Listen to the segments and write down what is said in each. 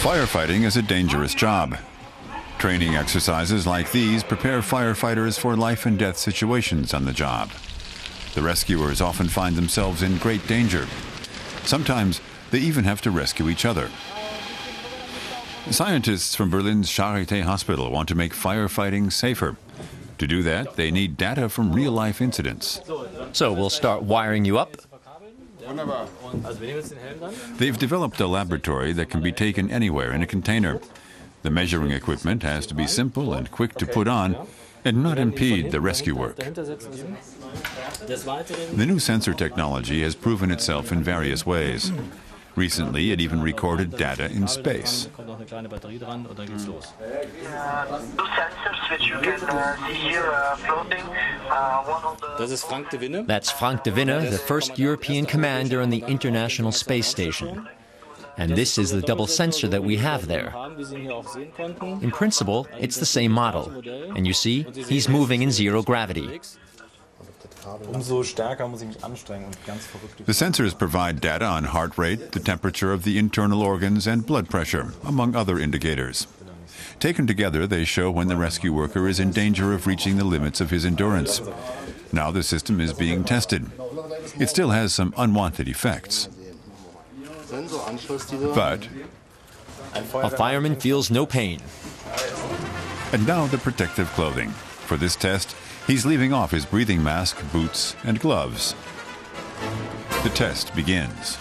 Firefighting is a dangerous job. Training exercises like these prepare firefighters for life and death situations on the job. The rescuers often find themselves in great danger. Sometimes they even have to rescue each other. Scientists from Berlin's Charité Hospital want to make firefighting safer. To do that, they need data from real-life incidents. So we'll start wiring you up. They've developed a laboratory that can be taken anywhere in a container. The measuring equipment has to be simple and quick to put on and not impede the rescue work. The new sensor technology has proven itself in various ways. Recently, it even recorded data in space. That's Frank de Winne, the first European commander on the International Space Station. And this is the double sensor that we have there. In principle, it's the same model. And you see, he's moving in zero gravity. The sensors provide data on heart rate, the temperature of the internal organs, and blood pressure, among other indicators. Taken together, they show when the rescue worker is in danger of reaching the limits of his endurance. Now the system is being tested. It still has some unwanted effects. But a fireman feels no pain. And now the protective clothing. For this test, he's leaving off his breathing mask, boots, and gloves. The test begins.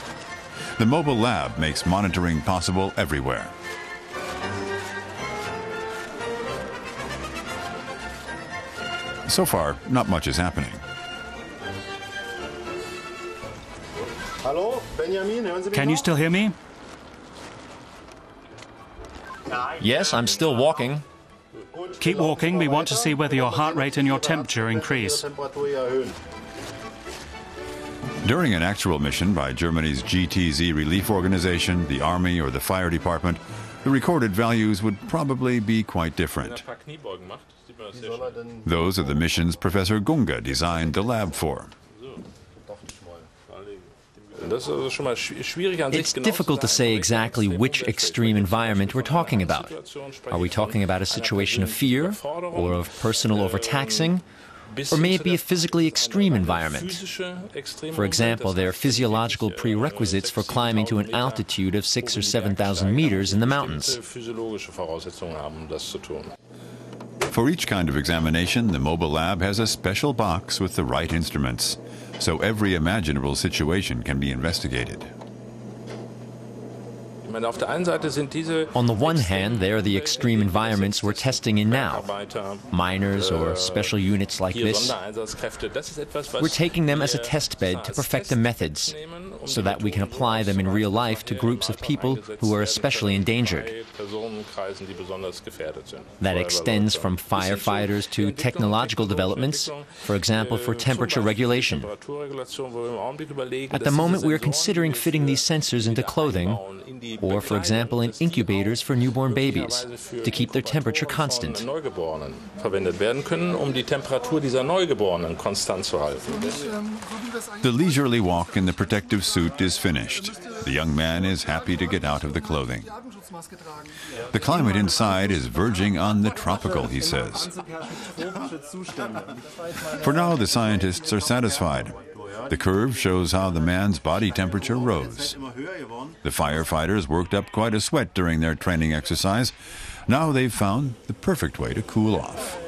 The mobile lab makes monitoring possible everywhere. So far, not much is happening. Can you still hear me? Yes, I'm still walking. Keep walking. We want to see whether your heart rate and your temperature increase. During an actual mission by Germany's GTZ relief organization, the Army, or the fire department, the recorded values would probably be quite different. Those are the missions Professor Gunga designed the lab for. It's difficult to say exactly which extreme environment we're talking about. Are we talking about a situation of fear, or of personal overtaxing, or may it be a physically extreme environment? For example, there are physiological prerequisites for climbing to an altitude of 6,000 or 7,000 meters in the mountains. For each kind of examination, the mobile lab has a special box with the right instruments, so every imaginable situation can be investigated. On the one hand, there are the extreme environments we're testing in now. Miners or special units like this. We're taking them as a test bed to perfect the methods, so that we can apply them in real life to groups of people who are especially endangered. That extends from firefighters to technological developments, for example, for temperature regulation. At the moment, we are considering fitting these sensors into clothing, or, for example, in incubators for newborn babies, to keep their temperature constant. The leisurely walk in the protective suit is finished. The young man is happy to get out of the clothing. The climate inside is verging on the tropical, he says. For now, the scientists are satisfied. The curve shows how the man's body temperature rose. The firefighters worked up quite a sweat during their training exercise. Now they've found the perfect way to cool off.